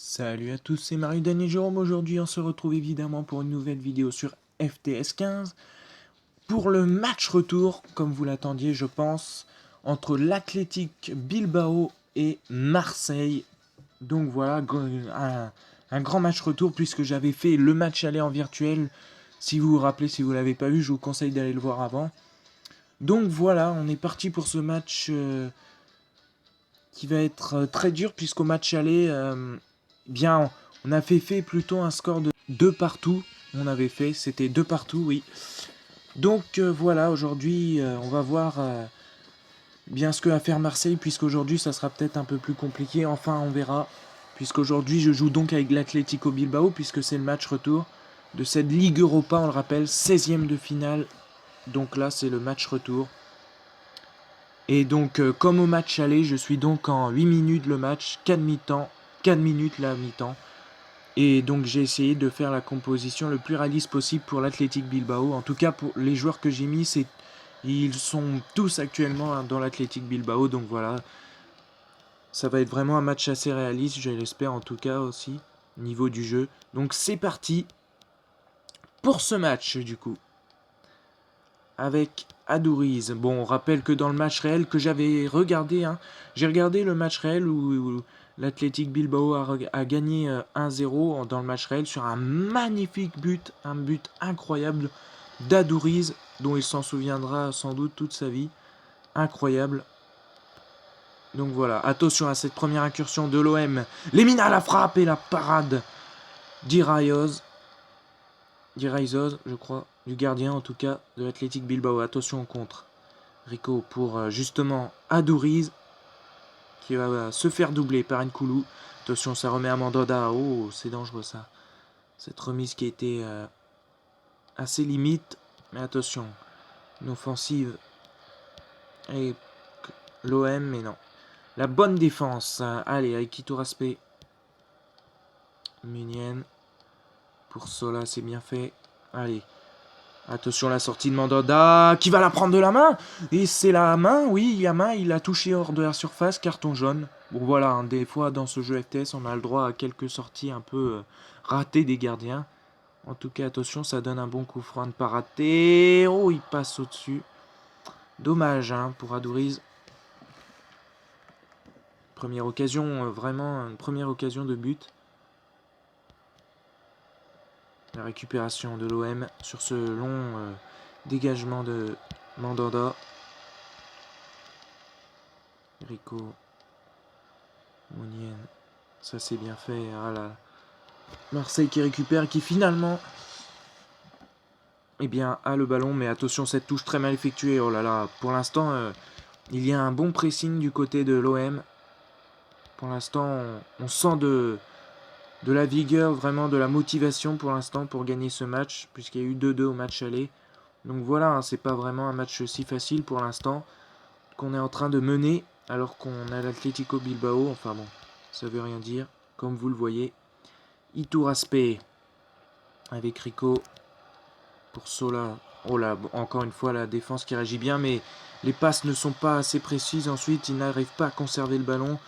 Salut à tous, c'est Marie-Daniel Jérôme. Aujourd'hui, on se retrouve évidemment pour une nouvelle vidéo sur FTS 15. Pour le match retour, comme vous l'attendiez, je pense, entre l'Athletic Bilbao et Marseille. Donc voilà, un grand match retour puisque j'avais fait le match aller en virtuel. Si vous vous rappelez, si vous ne l'avez pas vu, je vous conseille d'aller le voir avant. Donc voilà, on est parti pour ce match qui va être très dur puisqu'au match aller, bien, on a fait plutôt un score de 2 partout. On avait fait, c'était 2 partout, oui. Donc voilà, aujourd'hui, on va voir bien ce que va faire Marseille, puisqu'aujourd'hui, ça sera peut-être un peu plus compliqué. Enfin, on verra. Puisqu'aujourd'hui, je joue donc avec l'Atlético Bilbao, puisque c'est le match retour de cette Ligue Europa, on le rappelle, 16e de finale. Donc là, c'est le match retour. Et donc, comme au match aller, je suis donc en 8 minutes le match, 4 mi-temps, 4 minutes la mi-temps. Et donc j'ai essayé de faire la composition le plus réaliste possible pour l'Athletic Bilbao. En tout cas, pour les joueurs que j'ai mis, ils sont tous actuellement dans l'Athletic Bilbao. Donc voilà, ça va être vraiment un match assez réaliste, je l'espère en tout cas aussi, niveau du jeu. Donc c'est parti pour ce match du coup. Avec Adouriz. Bon, on rappelle que dans le match réel que j'avais regardé, j'ai regardé le match réel où l'Athletic Bilbao a gagné 1-0 dans le match réel sur un magnifique but, un but incroyable d'Adouriz, dont il s'en souviendra sans doute toute sa vie. Incroyable. Donc voilà, attention à cette première incursion de l'OM. Lemina la frappe et la parade d'Iraoz. D'Iraoz, je crois, du gardien en tout cas de l'Athletic Bilbao. Attention au contre. Rico pour justement Adouriz qui va se faire doubler par Nkoulou. Attention, ça remet à Mandanda. Oh, c'est dangereux ça. Cette remise qui a été assez limite. Mais attention, une offensive. Et l'OM, mais non. La bonne défense. Allez, avec Kito Raspé. Munienne. Pour Sola, c'est bien fait. Allez. Attention, la sortie de Mandanda. Qui va la prendre de la main. Et c'est la main, oui, la main. Il a touché hors de la surface. Carton jaune. Bon, voilà, des fois dans ce jeu FTS, on a le droit à quelques sorties un peu ratées des gardiens. En tout cas, attention, ça donne un bon coup franc de ne pas rater. Oh, il passe au-dessus. Dommage pour Adouriz. Première occasion, vraiment une première occasion de but. La récupération de l'OM sur ce long dégagement de Mandanda. Rico. Mounienne. Ça c'est bien fait. Ah là. Marseille qui récupère, qui finalement a le ballon. Mais attention, cette touche très mal effectuée. Oh là là. Pour l'instant, il y a un bon pressing du côté de l'OM. Pour l'instant, on sent de la vigueur, vraiment de la motivation pour l'instant pour gagner ce match, puisqu'il y a eu 2-2 au match aller. Donc voilà, c'est pas vraiment un match si facile pour l'instant, qu'on est en train de mener, alors qu'on a l'Atlético Bilbao. Enfin bon, ça veut rien dire, comme vous le voyez. Iturraspe avec Rico pour Sola. Oh là, encore une fois, la défense qui réagit bien, mais les passes ne sont pas assez précises. Ensuite, ils n'arrivent pas à conserver le ballon.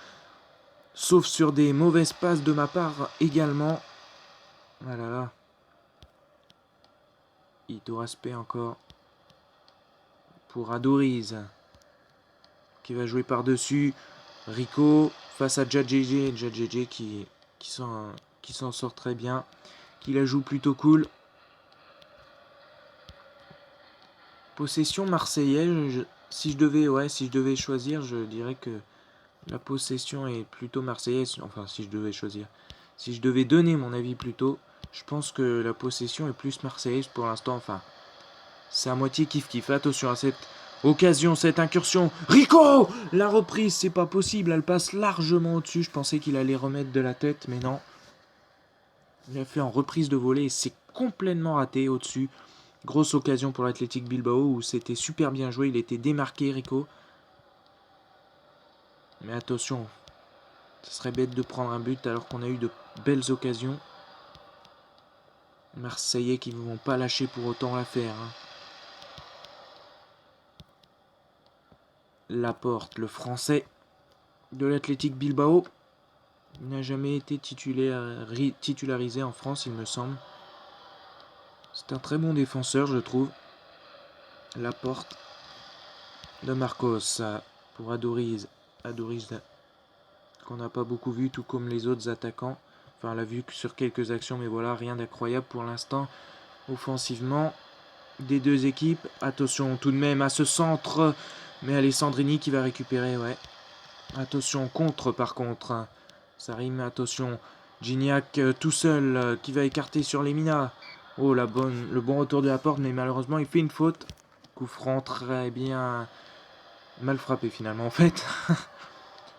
Sauf sur des mauvaises passes de ma part également. Ah là là. Iturraspe encore. Pour Adouriz. Qui va jouer par-dessus. Rico face à Djadjedje. Djadjedje qui s'en sort très bien. Qui la joue plutôt cool. Possession marseillaise. Si je devais choisir, je dirais que la possession est plutôt marseillaise. Enfin, si je devais choisir. Si je devais donner mon avis plutôt, je pense que la possession est plus marseillaise pour l'instant. Enfin, c'est à moitié kiff-kiff. Attention à cette occasion, cette incursion. Rico. La reprise, c'est pas possible. Elle passe largement au-dessus. Je pensais qu'il allait remettre de la tête, mais non. Il a fait en reprise de volée et c'est complètement raté au-dessus. Grosse occasion pour l'Athletic Bilbao où c'était super bien joué. Il était démarqué, Rico. Mais attention, ce serait bête de prendre un but alors qu'on a eu de belles occasions. Marseillais qui ne vont pas lâcher pour autant l'affaire. Laporte, le français de l'Athletic Bilbao. Il n'a jamais été titularisé en France, il me semble. C'est un très bon défenseur, je trouve. La porte de Marcos pour Aduriz. Aduriz qu'on n'a pas beaucoup vu, tout comme les autres attaquants. Enfin, on l'a vu sur quelques actions, mais voilà, rien d'incroyable pour l'instant. Offensivement, des deux équipes. Attention tout de même à ce centre. Mais Alessandrini qui va récupérer, ouais. Attention, contre par contre. Ça rime, attention. Gignac tout seul qui va écarter sur Lemina. Oh, le bon retour de la porte, mais malheureusement, il fait une faute. Coup franc très bien mal frappé finalement en fait.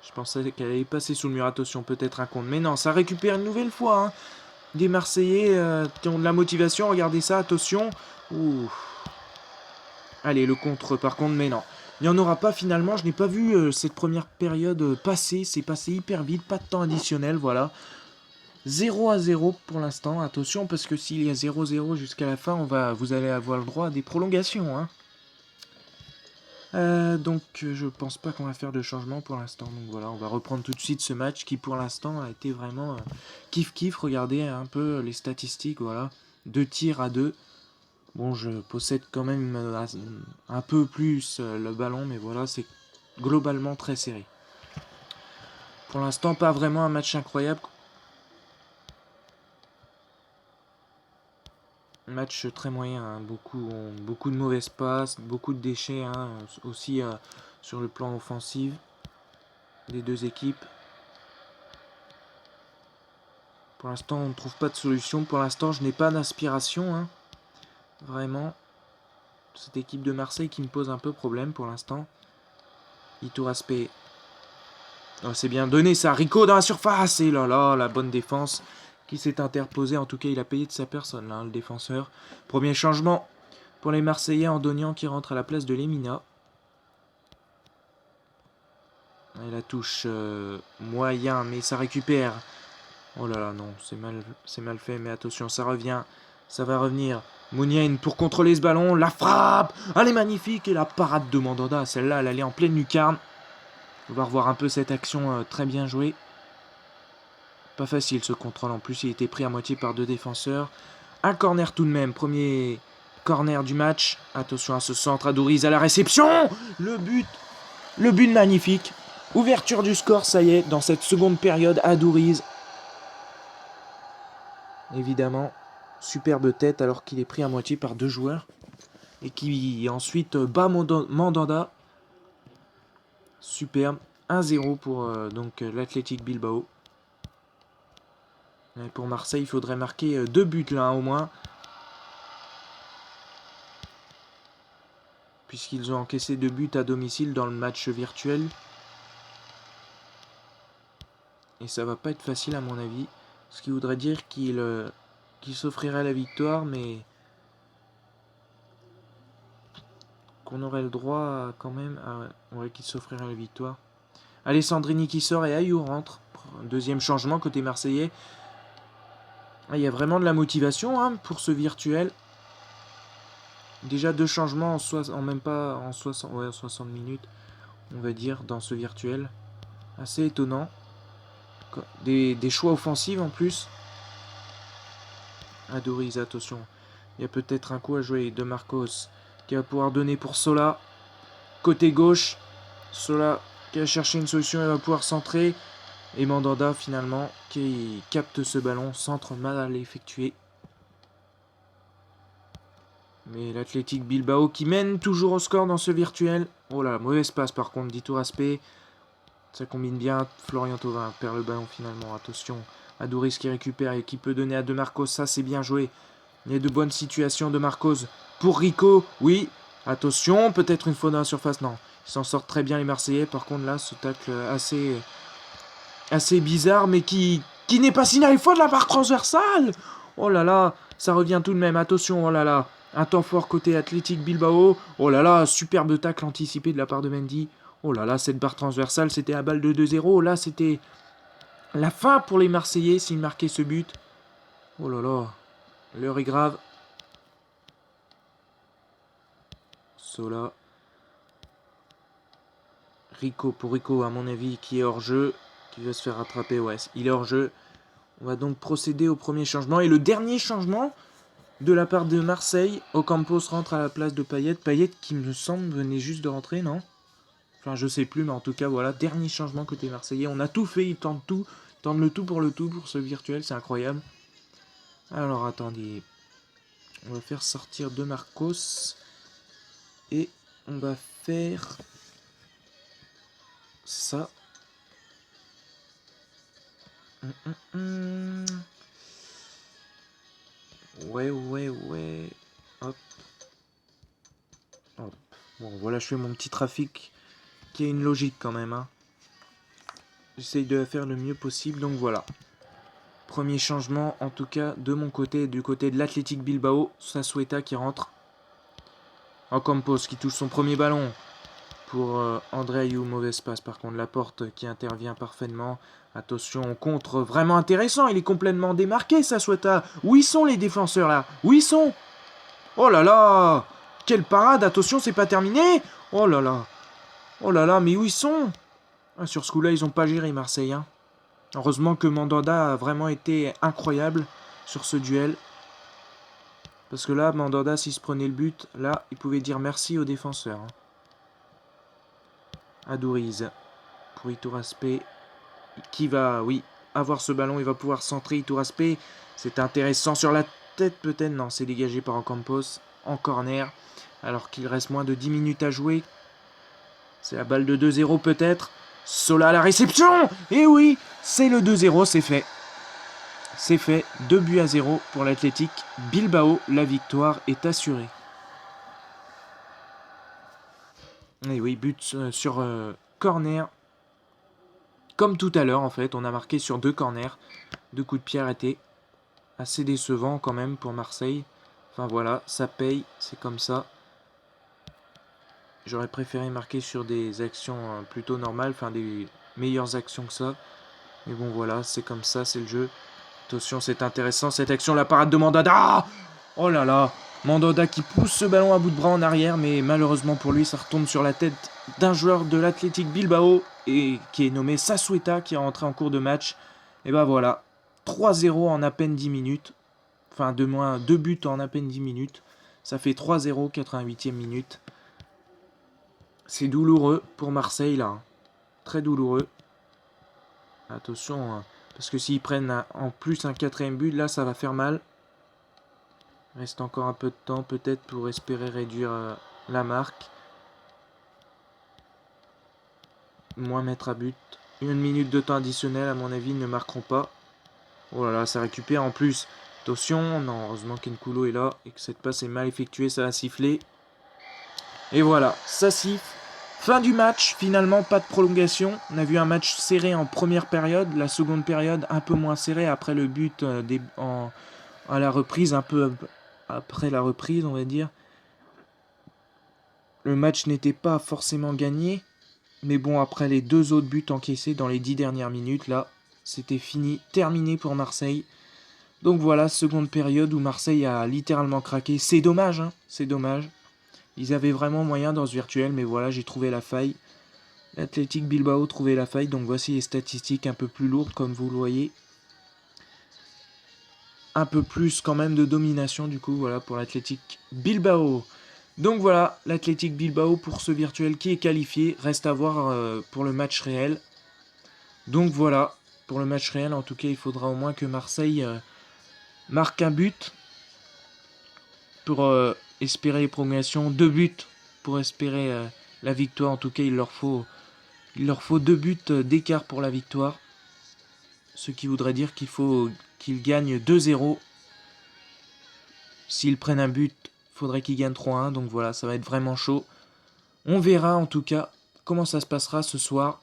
Je pensais qu'elle allait passer sous le mur. Attention, peut-être un compte. Mais non, ça récupère une nouvelle fois. Hein. Des Marseillais qui ont de la motivation. Regardez ça, attention. Ouh. Allez, le contre par contre, mais non. Il n'y en aura pas finalement. Je n'ai pas vu cette première période passer. C'est passé hyper vite. Pas de temps additionnel, voilà. 0-0 pour l'instant. Attention, parce que s'il y a 0-0 jusqu'à la fin, vous allez avoir le droit à des prolongations. Hein. Donc je pense pas qu'on va faire de changement pour l'instant. Donc voilà, on va reprendre tout de suite ce match qui pour l'instant a été vraiment kiff-kiff. Regardez un peu les statistiques, voilà. 2 tirs à 2. Bon, je possède quand même un peu plus le ballon, mais voilà, c'est globalement très serré. Pour l'instant, pas vraiment un match incroyable. Match très moyen, hein. Beaucoup de mauvaises passes, beaucoup de déchets hein, aussi sur le plan offensif des deux équipes. Pour l'instant, on ne trouve pas de solution. Pour l'instant, je n'ai pas d'inspiration. Hein. Vraiment. Cette équipe de Marseille qui me pose un peu problème pour l'instant. Itouraspe. Oh, c'est bien donné ça. Rico dans la surface. Et là là, la bonne défense qui s'est interposée. En tout cas, il a payé de sa personne, là, le défenseur. Premier changement pour les Marseillais. Andonian qui rentre à la place de Lemina. Et la touche moyen, mais ça récupère. Oh là là, non, c'est mal fait, mais attention, ça revient. Ça va revenir. Mounienne pour contrôler ce ballon. La frappe. Elle est magnifique. Et la parade de Mandanda. Celle-là, elle allait en pleine lucarne. On va revoir un peu cette action très bien jouée. Pas facile ce contrôle. En plus, il était pris à moitié par deux défenseurs. Un corner tout de même. Premier corner du match. Attention à ce centre. Aduriz à la réception. Le but magnifique. Ouverture du score, ça y est. Dans cette seconde période, Aduriz. Évidemment. Superbe tête alors qu'il est pris à moitié par deux joueurs. Et qui ensuite bat Mandanda. Superbe. 1-0 pour l'Athletic Bilbao. Et pour Marseille, il faudrait marquer 2 buts là au moins. Puisqu'ils ont encaissé 2 buts à domicile dans le match virtuel. Et ça va pas être facile à mon avis. Ce qui voudrait dire qu'il s'offrirait la victoire, mais qu'on aurait le droit quand même qu'il s'offrirait la victoire. Alessandrini qui sort et Ayou rentre. Deuxième changement côté marseillais. Il y a vraiment de la motivation hein, pour ce virtuel. Déjà 2 changements en même pas en 60 minutes, on va dire, dans ce virtuel. Assez étonnant. Des choix offensifs en plus. Aduriz, attention. Il y a peut-être un coup à jouer de Marcos qui va pouvoir donner pour Sola. Côté gauche. Sola qui va chercher une solution et va pouvoir centrer. Et Mandanda finalement qui capte ce ballon. Centre mal à l'effectuer. Mais l'Athletic Bilbao qui mène toujours au score dans ce virtuel. Oh là, mauvaise passe par contre d'Itouraspe. Ça combine bien. Florian Thauvin perd le ballon finalement. Attention. Aduriz qui récupère et qui peut donner à De Marcos. Ça c'est bien joué. Il y a de bonnes situations de Marcos pour Rico. Oui. Attention. Peut-être une faute dans la surface. Non. Ils s'en sortent très bien les Marseillais. Par contre là, ce tacle assez bizarre. Mais qui n'est pas signalé faute de la barre transversale. Oh là là. Ça revient tout de même. Attention. Oh là là. Un temps fort côté Athletic Bilbao. Oh là là, superbe tacle anticipé de la part de Mendy. Oh là là, cette barre transversale, c'était à balle de 2-0. Là, c'était la fin pour les Marseillais s'ils marquaient ce but. Oh là là, l'heure est grave. Sola. Rico pour Rico, à mon avis, qui est hors jeu. qui veut se faire rattraper. Ouais, il est hors jeu. On va donc procéder au premier changement. Et le dernier changement de la part de Marseille. Ocampos rentre à la place de Payet. Payet qui me semble venait juste de rentrer, non? Enfin, je sais plus, mais en tout cas, voilà. Dernier changement côté Marseillais. On a tout fait, ils tentent tout. Ils tentent le tout pour ce virtuel, c'est incroyable. Alors, attendez. On va faire sortir De Marcos. Et on va faire ça. Ouais. Hop. Hop. Bon, voilà, je fais mon petit trafic qui a une logique quand même. Hein. J'essaye de faire le mieux possible, donc voilà. Premier changement, en tout cas, de mon côté, du côté de l'Athletic Bilbao. Sassueta qui rentre. Ocampos qui touche son premier ballon. Pour André Ayew, mauvaise passe par contre. Laporte qui intervient parfaitement. Attention, contre vraiment intéressant. Il est complètement démarqué, Sassueta. Où ils sont les défenseurs là? Où ils sont? Oh là là! Quelle parade! Attention, c'est pas terminé! Oh là là! Oh là là, mais où ils sont? Ah, sur ce coup-là, ils ont pas géré Marseille. Hein. Heureusement que Mandanda a vraiment été incroyable sur ce duel. Parce que là, Mandanda, s'il se prenait le but, là, il pouvait dire merci aux défenseurs. Hein. Adouriz pour Itouraspe qui va, oui, avoir ce ballon. Il va pouvoir centrer Itouraspe. C'est intéressant sur la tête peut-être. Non, c'est dégagé par Ocampos en corner. Alors qu'il reste moins de 10 minutes à jouer. C'est la balle de 2-0 peut-être. Sola à la réception. Et oui, c'est le 2-0, c'est fait. C'est fait, 2-0 pour l'Athletic Bilbao. La victoire est assurée. Et oui, but sur corner. Comme tout à l'heure, en fait, on a marqué sur 2 corners. 2 coups de pied arrêtés. Assez décevant quand même pour Marseille. Enfin voilà, ça paye, c'est comme ça. J'aurais préféré marquer sur des actions plutôt normales, enfin des meilleures actions que ça. Mais bon voilà, c'est comme ça, c'est le jeu. Attention, c'est intéressant cette action, la parade de Mandanda. Oh là là, Mandanda qui pousse ce ballon à bout de bras en arrière, mais malheureusement pour lui, ça retombe sur la tête d'un joueur de l'Athletic Bilbao et qui est nommé Sassueta, qui est rentré en cours de match. Et ben voilà, 3-0 en à peine 10 minutes. Enfin, de moins 2 buts en à peine 10 minutes. Ça fait 3-0, 88e minute. C'est douloureux pour Marseille là. Très douloureux. Attention, hein, parce que s'ils prennent en plus un 4ème but, là ça va faire mal. Il reste encore un peu de temps peut-être pour espérer réduire la marque. Moins mettre à but. 1 minute de temps additionnel, à mon avis, ils ne marqueront pas. Oh là là, ça récupère en plus. Attention, non, heureusement qu'Nkulo est là et que cette passe est mal effectuée, ça a sifflé. Et voilà, ça siffle. Fin du match, finalement, pas de prolongation. On a vu un match serré en première période. La seconde période, un peu moins serré après le but à la reprise, un peu après la reprise, on va dire. Le match n'était pas forcément gagné. Mais bon, après les 2 autres buts encaissés dans les 10 dernières minutes, là, c'était fini, terminé pour Marseille. Donc voilà, seconde période où Marseille a littéralement craqué. C'est dommage, hein, c'est dommage. Ils avaient vraiment moyen dans ce virtuel, mais voilà, j'ai trouvé la faille. L'Athletic Bilbao trouvait la faille, donc voici les statistiques un peu plus lourdes, comme vous le voyez. Un peu plus quand même de domination, du coup, voilà, pour l'Athletic Bilbao. Donc voilà, l'Athletic Bilbao pour ce virtuel qui est qualifié. Reste à voir pour le match réel. Donc voilà, pour le match réel, en tout cas, il faudra au moins que Marseille marque un but pour espérer les prolongations, 2 buts pour espérer la victoire. En tout cas, il leur faut 2 buts d'écart pour la victoire. Ce qui voudrait dire qu'il faut qu'ils gagnent 2-0. S'ils prennent un but, il faudrait qu'ils gagnent 3-1. Donc voilà, ça va être vraiment chaud. On verra en tout cas comment ça se passera ce soir.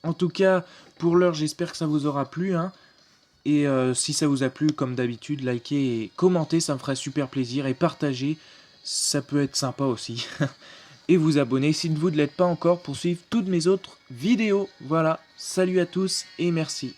En tout cas, pour l'heure, j'espère que ça vous aura plu. Hein. Et si ça vous a plu, comme d'habitude, likez et commentez, ça me ferait super plaisir. Et partagez, ça peut être sympa aussi. Et vous abonner si vous ne l'êtes pas encore pour suivre toutes mes autres vidéos. Voilà, salut à tous et merci.